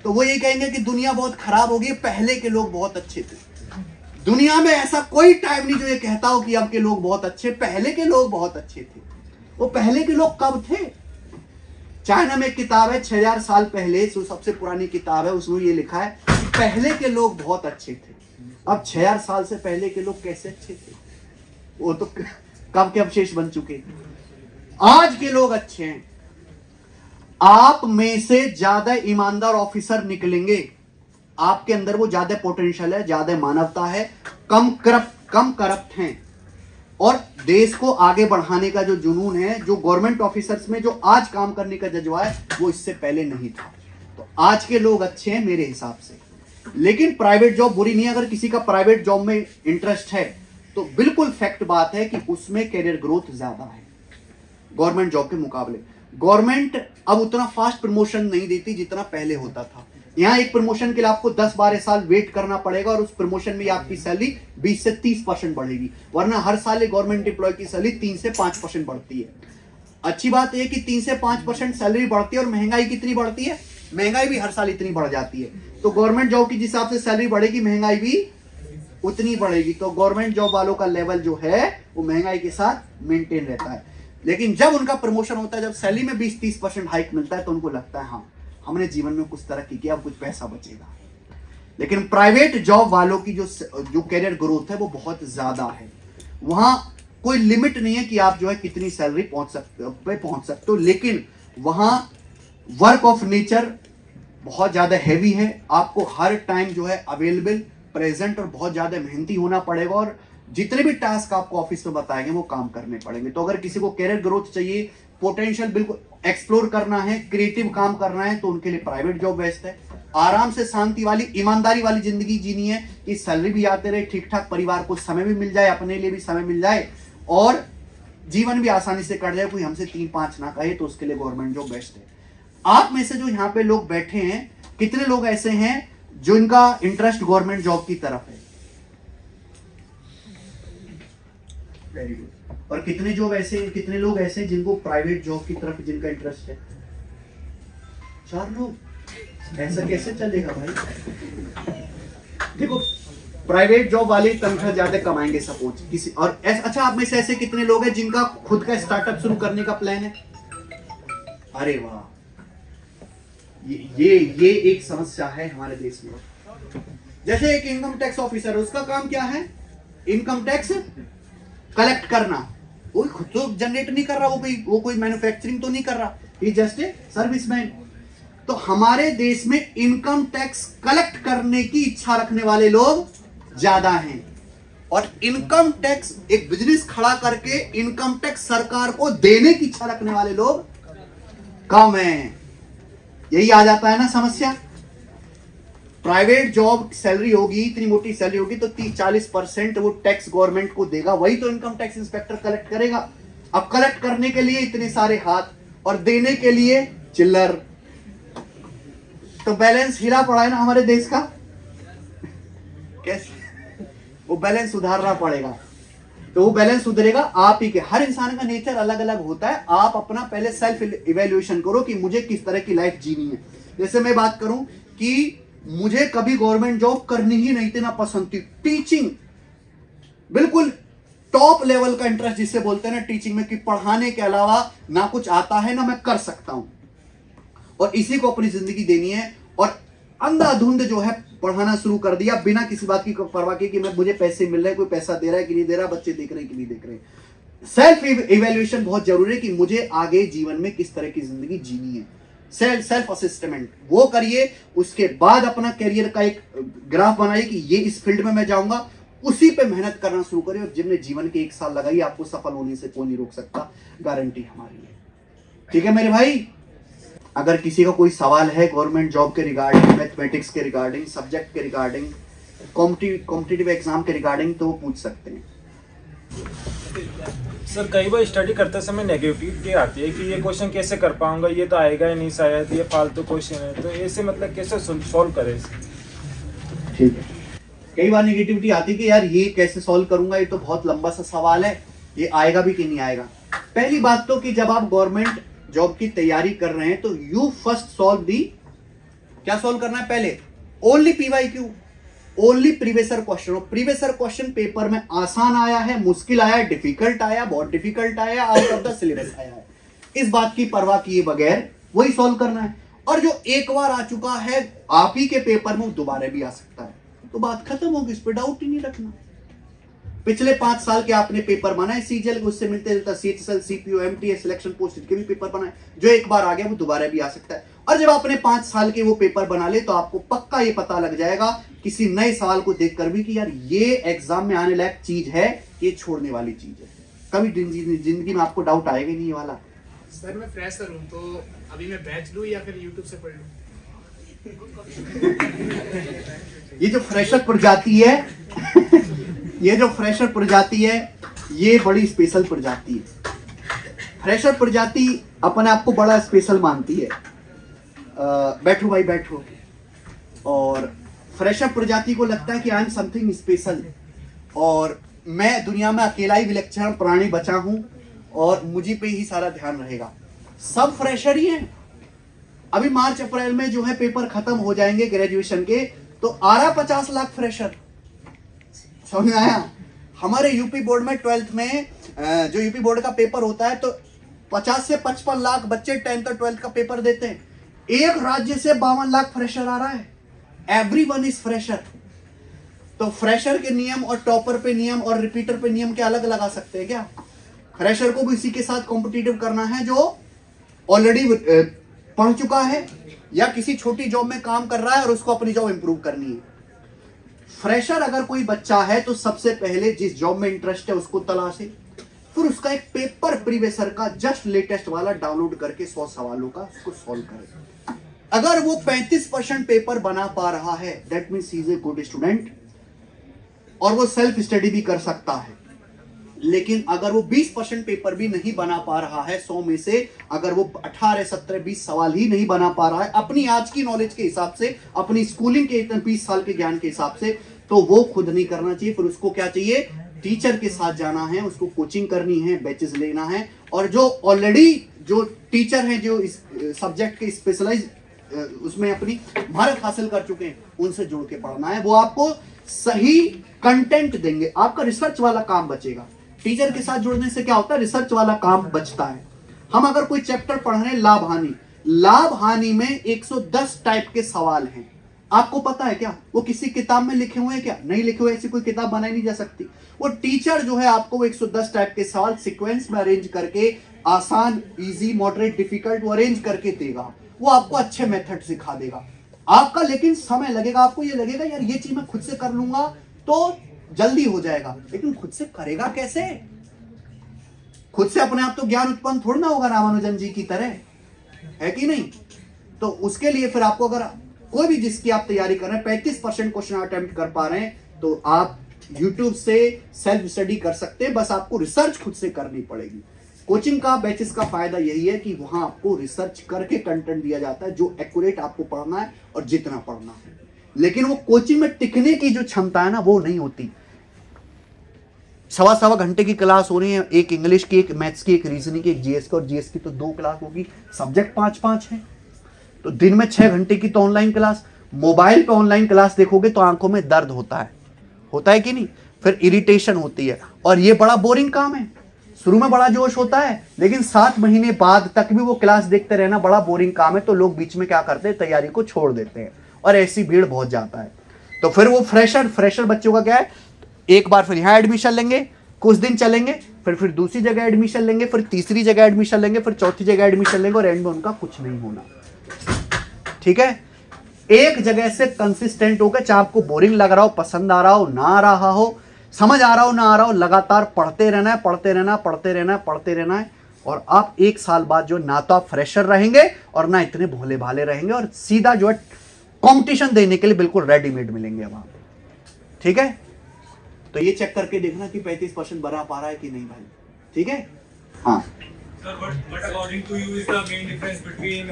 तो वो ये कहेंगे कि दुनिया बहुत खराब हो गई, पहले के लोग बहुत अच्छे थे। दुनिया में ऐसा कोई टाइम नहीं जो ये कहता हो कि अब के लोग बहुत अच्छे, पहले के लोग बहुत अच्छे थे। वो पहले के लोग कब थे? चाइना में एक किताब है 6000 साल पहले, जो सबसे पुरानी किताब है, उसमें ये लिखा है कि पहले के लोग बहुत अच्छे थे। अब 6000 साल से पहले के लोग कैसे अच्छे थे? वो तो कब के अवशेष बन चुके। आज के लोग अच्छे हैं। आप में से ज्यादा ईमानदार ऑफिसर निकलेंगे, आपके अंदर वो ज्यादा पोटेंशियल है, ज्यादा मानवता है, कम करप्ट हैं, और देश को आगे बढ़ाने का जो जुनून है, जो गवर्नमेंट ऑफिसर्स में जो आज काम करने का जज्बा है, वो इससे पहले नहीं था। तो आज के लोग अच्छे हैं मेरे हिसाब से। लेकिन प्राइवेट जॉब बुरी नहीं है। अगर किसी का प्राइवेट जॉब में इंटरेस्ट है तो बिल्कुल फैक्ट बात है कि उसमें कैरियर ग्रोथ ज्यादा है गवर्नमेंट जॉब के मुकाबले। गवर्नमेंट अब उतना फास्ट प्रमोशन नहीं देती जितना पहले होता था। यहाँ एक प्रमोशन के लिए आपको 10-12 साल वेट करना पड़ेगा, और उस प्रमोशन में आपकी सैलरी 20 से 30% बढ़ेगी। वरना हर साल गवर्नमेंट एम्प्लॉय की सैलरी 3 से 5% बढ़ती है। अच्छी बात यह कि 3 से 5% सैलरी बढ़ती है, और महंगाई कितनी बढ़ती है? महंगाई भी हर साल इतनी बढ़ जाती है। तो गवर्नमेंट जॉब की जिस हिसाब से सैलरी बढ़ेगी, महंगाई भी उतनी बढ़ेगी। तो गवर्नमेंट जॉब वालों का लेवल जो है वो महंगाई के साथ मेंटेन रहता है। लेकिन जब उनका प्रमोशन होता है, जब सैलरी में 20-30% हाइक मिलता है, तो उनको लगता है हाँ हमने जीवन में कुछ तरक्की किया, अब कुछ पैसा बचेगा। लेकिन प्राइवेट जॉब वालों की जो कैरियर ग्रोथ है वो बहुत ज्यादा है। वहां कोई लिमिट नहीं है कि आप जो है कितनी सैलरी पहुंच सकते हो, लेकिन वहां वर्क ऑफ नेचर बहुत ज्यादा हैवी है। आपको हर टाइम जो है अवेलेबल, प्रेजेंट और बहुत ज्यादा मेहनती होना पड़ेगा, और जितने भी टास्क आपको ऑफिस में बताएंगे वो काम करने पड़ेंगे। तो अगर किसी को कैरियर ग्रोथ चाहिए, पोटेंशियल बिल्कुल एक्सप्लोर करना है, क्रिएटिव काम करना है, तो उनके लिए प्राइवेट जॉब बेस्ट है। आराम से शांति वाली, ईमानदारी वाली जिंदगी जीनी है कि सैलरी भी आते रहे, ठीक ठाक परिवार को समय भी मिल जाए, अपने लिए भी समय मिल जाए, और जीवन भी आसानी से कट जाए, कोई हमसे 3-5 ना कहे, तो उसके लिए गवर्नमेंट जॉब बेस्ट है। आप में से जो यहाँ पे लोग बैठे हैं, कितने लोग ऐसे हैं जो इनका इंटरेस्ट गवर्नमेंट जॉब की तरफ है? Very good. और कितने लोग ऐसे जिनको प्राइवेट जॉब की तरफ जिनका इंटरेस्ट है? 4 लोग। ऐसा कैसे चलेगा भाई? देखो, प्राइवेट जॉब वाले तनख्वाह ज्यादा कमाएंगे सपोज किसी और अच्छा, आप में से ऐसे कितने लोग हैं जिनका खुद का स्टार्टअप शुरू करने का प्लान है? अरे वाह, ये एक समस्या है हमारे देश में। जैसे एक इनकम टैक्स ऑफिसर, उसका काम क्या है? इनकम टैक्स कलेक्ट करना। वो खुद तो जनरेट नहीं कर रहा, वो कोई मैन्युफैक्चरिंग तो नहीं कर रहा, ही जस्ट ए सर्विसमैन। तो हमारे देश में इनकम टैक्स कलेक्ट करने की इच्छा रखने वाले लोग ज्यादा हैं, और इनकम टैक्स एक बिजनेस खड़ा करके इनकम टैक्स सरकार को देने की इच्छा रखने वाले लोग कम हैं। यही आ जाता है ना समस्या। प्राइवेट जॉब सैलरी होगी, इतनी मोटी सैलरी होगी, तो 30-40% वो टैक्स गवर्नमेंट को देगा, वही तो इनकम टैक्स इंस्पेक्टर कलेक्ट करेगा। अब कलेक्ट करने के लिए इतने सारे हाथ और देने के लिए चिल्लर, तो बैलेंस हिला पड़ा है ना हमारे देश का। कैसे वो बैलेंस सुधारना पड़ेगा। तो वो बैलेंस सुधरेगा आप ही के। हर इंसान का नेचर अलग अलग होता है। आप अपना पहले सेल्फ इवैल्यूएशन करो कि मुझे किस तरह की लाइफ जीनी है। जैसे मैं बात करूं कि मुझे कभी गवर्नमेंट जॉब करनी ही नहीं थी, ना पसंद थी। टीचिंग बिल्कुल टॉप लेवल का इंटरेस्ट जिसे बोलते हैं ना टीचिंग में, कि पढ़ाने के अलावा ना कुछ आता है ना मैं कर सकता हूं, और इसी को अपनी जिंदगी देनी है। और अंधाधुंध जो है पढ़ाना शुरू कर दिया, बिना किसी बात की परवाह की कि मुझे पैसे मिल रहे हैं, कोई पैसा दे रहा है कि नहीं दे रहा, बच्चे देख रहे हैं कि नहीं देख रहे। सेल्फ इवैल्यूएशन बहुत जरूरी है कि मुझे आगे जीवन में किस तरह की जिंदगी जीनी है। सेल्फ असेसमेंट वो करिए, उसके बाद अपना कैरियर का एक ग्राफ बनाइए कि ये इस फील्ड में मैं जाऊंगा, उसी पे मेहनत करना शुरू करिए। और जिनने जीवन के 1 साल लगाई, आपको सफल होने से कोई नहीं रोक सकता, गारंटी हमारी है। ठीक है मेरे भाई, अगर किसी का कोई सवाल है गवर्नमेंट जॉब के रिगार्डिंग, मैथमेटिक्स के रिगार्डिंग, सब्जेक्ट के रिगार्डिंग, कॉम्पिटिटिव एग्जाम के रिगार्डिंग, तो वो पूछ सकते हैं। सर कई बार स्टडी करते समय नेगेटिविटी आती है कि ये क्वेश्चन कैसे कर पाऊंगा, ये तो आएगा ही नहीं, शायद ये फालतू क्वेश्चन है, तो ऐसे मतलब कैसे सॉल्व करें? ठीक है, कई बार नेगेटिविटी आती है कि यार ये कैसे सॉल्व करूंगा, ये तो बहुत लंबा सा सवाल है, ये आएगा भी कि नहीं आएगा। पहली बात तो कि जब आप गवर्नमेंट जॉब की तैयारी कर रहे हैं तो यू फर्स्ट सॉल्व दी, क्या सॉल्व करना है पहले? Only PYQ, only previous question. Previous question paper में आसान आया है, मुश्किल आया है, डिफिकल्ट आया, बहुत डिफिकल्ट आया, आउट ऑफ द सिलेबस आया है, इस बात की परवाह किए बगैर वही सॉल्व करना है। और जो एक बार आ चुका है आप ही के पेपर में, वो दोबारा भी आ सकता है, तो बात खत्म होगी, इस पर डाउट ही नहीं रखना। पिछले 5 साल के आपने पेपर बनाए सीजीएल, उससे मिलते जुलता CHSL, CPO, MTS, selection post के भी पेपर बनाए, जो एक बार आ गया वो दोबारा भी आ सकता है। और जब आपने 5 साल के वो पेपर बना ले तो आपको पक्का ये पता लग जाएगा किसी नए सवाल को देखकर भी कि यार ये एग्जाम में आने लायक चीज है, ये छोड़ने वाली चीज है। कभी जिंदगी में आपको डाउट आएगा नहीं ये वाला। सर मैं फ्रेशर हूँ, तो अभी मैं बैच लूँ या फिर यूट्यूब से पढ़ लूँ? ये जो फ्रेशर प्रजाति है ये जो फ्रेशर प्रजाति है, ये बड़ी स्पेशल प्रजाति है। फ्रेशर प्रजाति अपने आप को बड़ा स्पेशल मानती है। बैठो भाई बैठो। और फ्रेशर प्रजाति को लगता है कि आई एम समथिंग स्पेशल, और मैं दुनिया में अकेला ही विलक्षण प्राणी बचा हूं और मुझे पे ही सारा ध्यान रहेगा। सब फ्रेशर ही हैं, अभी मार्च अप्रैल में जो है पेपर खत्म हो जाएंगे ग्रेजुएशन के, तो आ रहा 50 लाख फ्रेशर। समझ में आया? हमारे यूपी बोर्ड में 12th में जो यूपी बोर्ड का पेपर होता है तो 50 से 55 लाख बच्चे 10th और 12th का पेपर देते हैं। एक राज्य से 52 लाख फ्रेशर आ रहा है। Everyone is fresher. तो फ्रेशर के नियम और टॉपर पे नियम और रिपीटर पे नियम क्या अलग लगा सकते हैं क्या? फ्रेशर को भी इसी के साथ कॉम्पिटिटिव करना है जो ऑलरेडी पढ़ चुका है या किसी छोटी जॉब में काम कर रहा है और उसको अपनी जॉब इंप्रूव करनी है। फ्रेशर अगर कोई बच्चा है तो सबसे पहले जिस जॉब में इंटरेस्ट है उसको तलाशे, फिर उसका एक पेपर प्रीवियसर का जस्ट लेटेस्ट वाला डाउनलोड करके 100 सवालों का उसको सॉल्व करे। अगर वो 35% पेपर बना पा रहा है that means he is a good student और वो सेल्फ स्टडी भी कर सकता है। लेकिन अगर वो 20% पेपर भी नहीं बना पा रहा है 100 में से, अगर वो 18, 17, 20 सवाल ही नहीं बना पा रहा है अपनी आज की नॉलेज के हिसाब से, अपनी स्कूलिंग के 20 साल के ज्ञान के हिसाब से, तो वो खुद नहीं करना चाहिए। फिर उसको क्या चाहिए? टीचर के साथ जाना है, उसको कोचिंग करनी है, बैचेस लेना है, और जो ऑलरेडी जो टीचर हैं जो इस सब्जेक्ट के स्पेशलाइज उसमें अपनी महारत हासिल कर चुके हैं उनसे जुड़ के पढ़ना है। वो आपको सही कंटेंट देंगे, आपका रिसर्च वाला काम बचेगा। टीचर के साथ जुड़ने से क्या होता है? रिसर्च वाला काम बचता है। हम अगर कोई चैप्टर पढ़ रहे हैं लाभ हानि, लाभ हानि में 110 टाइप के सवाल हैं। आपको पता है क्या वो किसी किताब में लिखे हुए हैं? क्या नहीं लिखे हुए? ऐसी कोई किताब बनाई नहीं जा सकती। वो टीचर जो है आपको वो 110 टाइप के सवाल सीक्वेंस में अरेंज करके, आसान, इजी, मॉडरेट, डिफिकल्ट, वो अरेंज करके देगा। वो आपको अच्छे मेथड सिखा देगा। आपका लेकिन समय लगेगा। आपको ये लगेगा यार ये चीज मैं खुद से कर लूंगा तो जल्दी हो जाएगा, लेकिन खुद से करेगा कैसे? खुद से अपने आप तो ज्ञान उत्पन्न थोड़ा ना होगा रामानुजन जी की तरह, है कि नहीं? तो उसके लिए फिर आपको अगर कोई भी जिसकी आप तैयारी कर रहे हैं 35% क्वेश्चन अटेम्प्ट कर पा रहे हैं तो आप YouTube से सेल्फ स्टडी कर सकते हैं। बस आपको रिसर्च खुद से करनी पड़ेगी। कोचिंग का, बैचेस का फायदा यही है कि वहां आपको रिसर्च करके कंटेंट दिया जाता है जो एक्यूरेट आपको पढ़ना है और जितना पढ़ना है। लेकिन वो कोचिंग में टिकने की जो क्षमता है ना वो नहीं होती। सवा घंटे की क्लास हो रही है, एक इंग्लिश की, एक मैथ्स की, एक रीजनिंग की, एक जीएस की, और जीएस की तो 2 क्लास होगी। सब्जेक्ट 5-5 है तो दिन में 6 घंटे की तो ऑनलाइन क्लास। मोबाइल पे ऑनलाइन क्लास देखोगे तो आंखों में दर्द होता है कि नहीं? फिर इरिटेशन होती है और ये बड़ा बोरिंग काम है। शुरू में बड़ा जोश होता है लेकिन 7 महीने बाद तक भी वो क्लास देखते रहना बड़ा बोरिंग काम है। तो लोग बीच में क्या करते हैं? तैयारी को छोड़ देते हैं और ऐसी भीड़ बहुत जाता है। तो फिर वो फ्रेशर बच्चों का क्या है? एक बार फिर यहां एडमिशन लेंगे, कुछ दिन चलेंगे, फिर दूसरी जगह एडमिशन लेंगे, फिर तीसरी जगह एडमिशन लेंगे, फिर चौथी जगह एडमिशन लेंगे और एंड में उनका कुछ नहीं होना। ठीक है? एक जगह से कंसिस्टेंट होकर, चाहे आपको बोरिंग लग रहा हो, पसंद आ रहा हो, ना आ रहा हो, समझ आ रहा हो ना आ रहा हो, लगातार पढ़ते रहना है। और आप 1 साल बाद जो ना तो आप फ्रेशर रहेंगे और ना इतने भोले भाले रहेंगे और सीधा जो है कंपटीशन देने के लिए बिल्कुल रेडीमेड मिलेंगे अब आप। ठीक है? तो ये चेक करके देखना कि 35% बना पा रहा है कि नहीं भाई। ठीक है? हाँ Sir, what according to you is the main difference between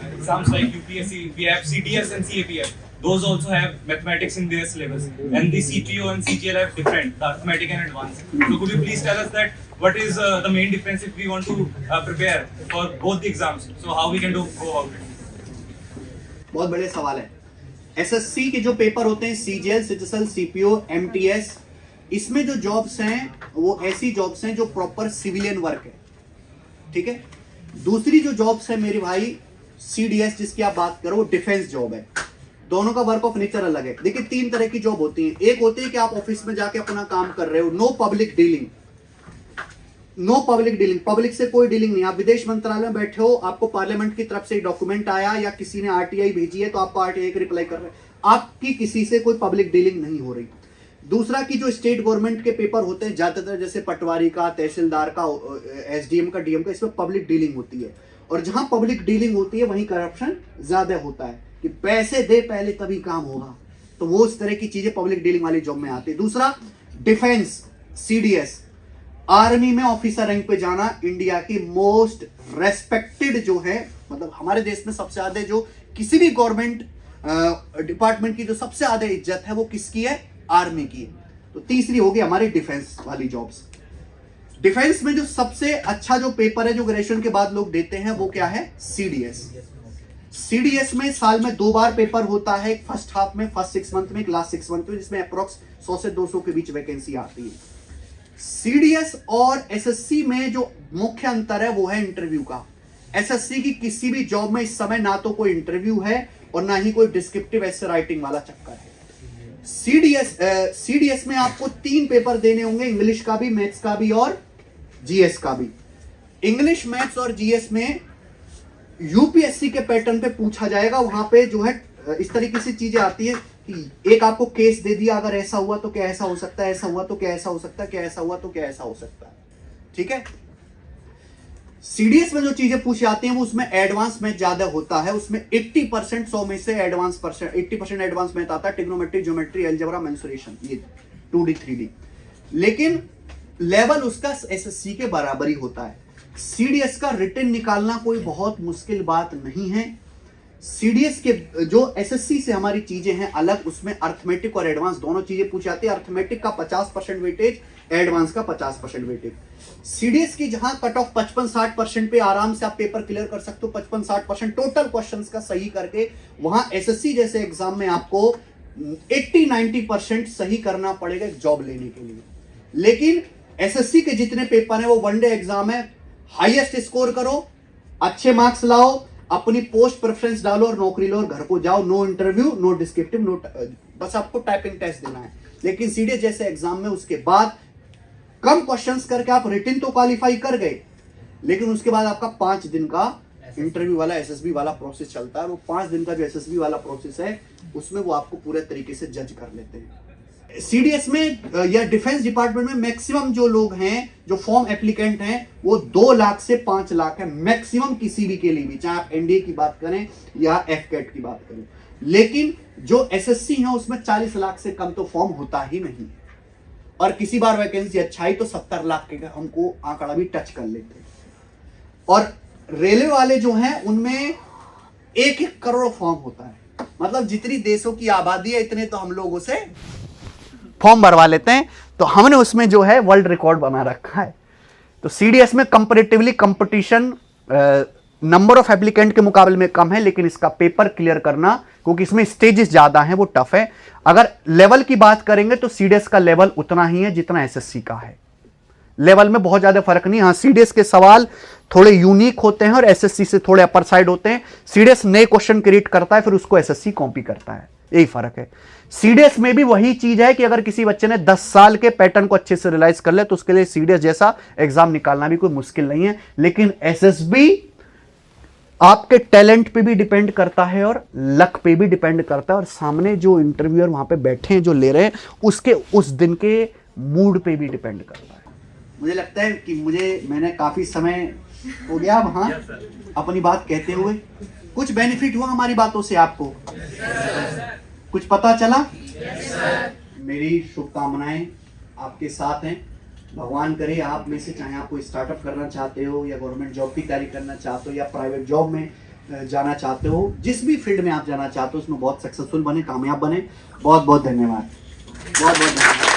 exams like UPSC? We have CDS and CAPF. Those also have mathematics in their syllabus, and the CPO and CGL have different, the arithmetic and advanced. So could you please tell us that what is the main difference if we want to prepare for both the exams? So how we can go about it? बहुत बड़े सवाल है। SSC के जो paper होते हैं CGL, सिटीएल, CPO, MTS, इसमें जो जॉब्स हैं वो ऐसी जॉब्स हैं जो प्रॉपर सिविलियन वर्क है। ठीक है? दूसरी जो जॉब्स है मेरे भाई सीडीएस जिसकी आप बात करो वो डिफेंस जॉब है। दोनों का वर्क ऑफ नेचर अलग है। देखिए 3 तरह की जॉब होती है। एक होती है कि आप ऑफिस में जाके अपना काम कर रहे हो, नो पब्लिक डीलिंग, पब्लिक से कोई डीलिंग नहीं। आप विदेश मंत्रालय में बैठे हो, आपको पार्लियामेंट की तरफ से डॉक्यूमेंट आया या किसी ने आरटीआई भेजी है तो आपको आरटीआई का रिप्लाई कर रहे हैं, आपकी किसी से कोई पब्लिक डीलिंग नहीं हो रही। दूसरा की जो स्टेट गवर्नमेंट के पेपर होते हैं ज्यादातर, जैसे पटवारी का, तहसीलदार का, एसडीएम का, डीएम का, इसमें पब्लिक डीलिंग होती है। और जहां पब्लिक डीलिंग होती है वहीं करप्शन ज्यादा होता है कि पैसे दे पहले तभी काम होगा। तो वो इस तरह की चीजें पब्लिक डीलिंग वाली जॉब में आती है। दूसरा डिफेंस, सीडीएस, आर्मी में ऑफिसर रैंक पे जाना, इंडिया की मोस्ट रेस्पेक्टेड जो है, मतलब हमारे देश में सबसे ज्यादा जो किसी भी गवर्नमेंट डिपार्टमेंट की जो सबसे ज्यादा इज्जत है वो किसकी है? आर्मी की है। तो तीसरी होगी हमारी डिफेंस वाली जॉब्स। डिफेंस में जो सबसे अच्छा जो पेपर है जो ग्रेजुएशन के बाद लोग देते हैं वो क्या है? सीडीएस। सीडीएस में साल में 2 बार पेपर होता है, फर्स्ट हाफ में, फर्स्ट 6 मंथ में, लास्ट 6 मंथ में, जिसमें अप्रोक्स 100 से 200 के बीच वैकेंसी आती है। सीडीएस और एसएससी में जो मुख्य अंतर है वो है इंटरव्यू का। एसएससी की किसी भी जॉब में इस समय ना तो कोई इंटरव्यू है और ना ही कोई डिस्क्रिप्टिव ऐसे राइटिंग वाला चक्कर है। सीडीएस में आपको 3 पेपर देने होंगे, इंग्लिश का भी, मैथ्स का भी और जीएस का भी। इंग्लिश, मैथ्स और जीएस में यूपीएससी के पैटर्न पे पूछा जाएगा। वहां पे जो है इस तरीके से चीजें आती है कि एक आपको केस दे दिया, अगर ऐसा हुआ तो क्या ऐसा हो सकता है, ऐसा हुआ तो क्या ऐसा हो सकता है, क्या ऐसा हुआ तो क्या ऐसा हो सकता है। ठीक है। सीडीएस में जो चीजें पूछी जाती हैं वो उसमें एडवांस मैथ ज्यादा होता है। उसमें 80% 100 में से 80% एडवांस मैथ आता है, ट्रिग्नोमेट्री, ज्योमेट्री, अलजेब्रा, मेंसुरेशन, ये 2D 3D। लेकिन लेवल उसका एसएससी के बराबर ही होता है। सीडीएस का रिटन निकालना कोई बहुत मुश्किल बात नहीं है। सीडीएस के जो एसएससी से हमारी चीजें हैं अलग, उसमें अर्थमेटिक और एडवांस दोनों चीजें पूछी जाती है। अर्थमेटिक का 50% वेटेज, एडवांस का 50% वेटेज। सीडीएस की जहां कट ऑफ 55-60% पे आराम से आप पेपर क्लियर कर सकते हो, 55-60% टोटल क्वेश्चंस का सही करके, वहां एसएससी जैसे एग्जाम में आपको 80-90% सही करना पड़ेगा एक जॉब लेने के लिए। लेकिन एसएससी के जितने पेपर हैं वो वनडे एग्जाम है, हाईएस्ट स्कोर करो, अच्छे मार्क्स लाओ, अपनी पोस्ट प्रेफरेंस डालो और नौकरी लो और घर को जाओ। No interview, no descriptive, no, बस आपको टाइपिंग टेस्ट देना है। लेकिन सीडीएस जैसे एग्जाम में उसके बाद कम क्वेश्चंस करके आप रिटन तो क्वालिफाई कर गए, लेकिन उसके बाद आपका 5 दिन का इंटरव्यू वाला एसएसबी वाला प्रोसेस चलता है। वो 5 दिन का जो एसएसबी वाला प्रोसेस है उसमें वो आपको पूरे तरीके से जज कर लेते हैं। सीडीएस में या डिफेंस डिपार्टमेंट में मैक्सिमम जो लोग हैं, जो फॉर्म एप्लीकेंट हैं, वो 2 लाख से 5 लाख है मैक्सिमम किसी भी के लिए भी, चाहे आप एनडीए की बात करें या एफकेट की बात करें। लेकिन जो एसएससी है उसमें 40 लाख से कम तो फॉर्म होता ही नहीं, और किसी बार वैकेंसी अच्छा ही तो 70 लाख के हमको आंकड़ा भी टच कर लेते। और रेलवे वाले जो हैं उनमें 1-1 करोड़ फॉर्म होता है, मतलब जितनी देशों की आबादी है इतने तो हम लोगों से फॉर्म भरवा लेते हैं। तो हमने उसमें जो है वर्ल्ड रिकॉर्ड बना रखा है। तो सीडीएस में comparatively competition number of applicant के मुकाबले में कम है, लेकिन इसका पेपर क्लियर करना, क्योंकि इसमें स्टेजेस ज्यादा हैं, वो टफ है। अगर लेवल की बात करेंगे तो सीडीएस का लेवल उतना ही है जितना एसएससी का है। लेवल में बहुत ज्यादा फर्क नहीं। हाँ, सीडीएस के सवाल थोड़े यूनिक होते हैं और एसएससी से थोड़े अपर साइड होते हैं। सीडीएस नए क्वेश्चन क्रिएट करता है, फिर उसको एसएससी कॉपी करता है, यही फर्क है। सीडीएस में भी वही चीज है कि अगर किसी बच्चे ने 10 साल के पैटर्न को अच्छे से रियलाइज कर ले तो उसके लिए सीडीएस जैसा एग्जाम निकालना भी कोई मुश्किल नहीं है। लेकिन एसएसबी आपके टैलेंट पे भी डिपेंड करता है और लक पे भी डिपेंड करता है, और सामने जो इंटरव्यूअर वहां पे बैठे हैं जो ले रहे हैं उसके उस दिन के मूड पे भी डिपेंड करता है। मुझे लगता है कि मैंने काफी समय हो गया वहां अपनी बात कहते हुए। कुछ बेनिफिट हुआ हमारी बातों से आपको? कुछ पता चला? मेरी शुभकामनाएं आपके साथ हैं। भगवान करे आप में से, चाहे आप कोई स्टार्टअप करना चाहते हो या गवर्नमेंट जॉब की तैयारी करना चाहते हो या प्राइवेट जॉब में जाना चाहते हो, जिस भी फील्ड में आप जाना चाहते हो उसमें बहुत सक्सेसफुल बने, कामयाब बने। बहुत बहुत धन्यवाद। बहुत बहुत धन्यवाद।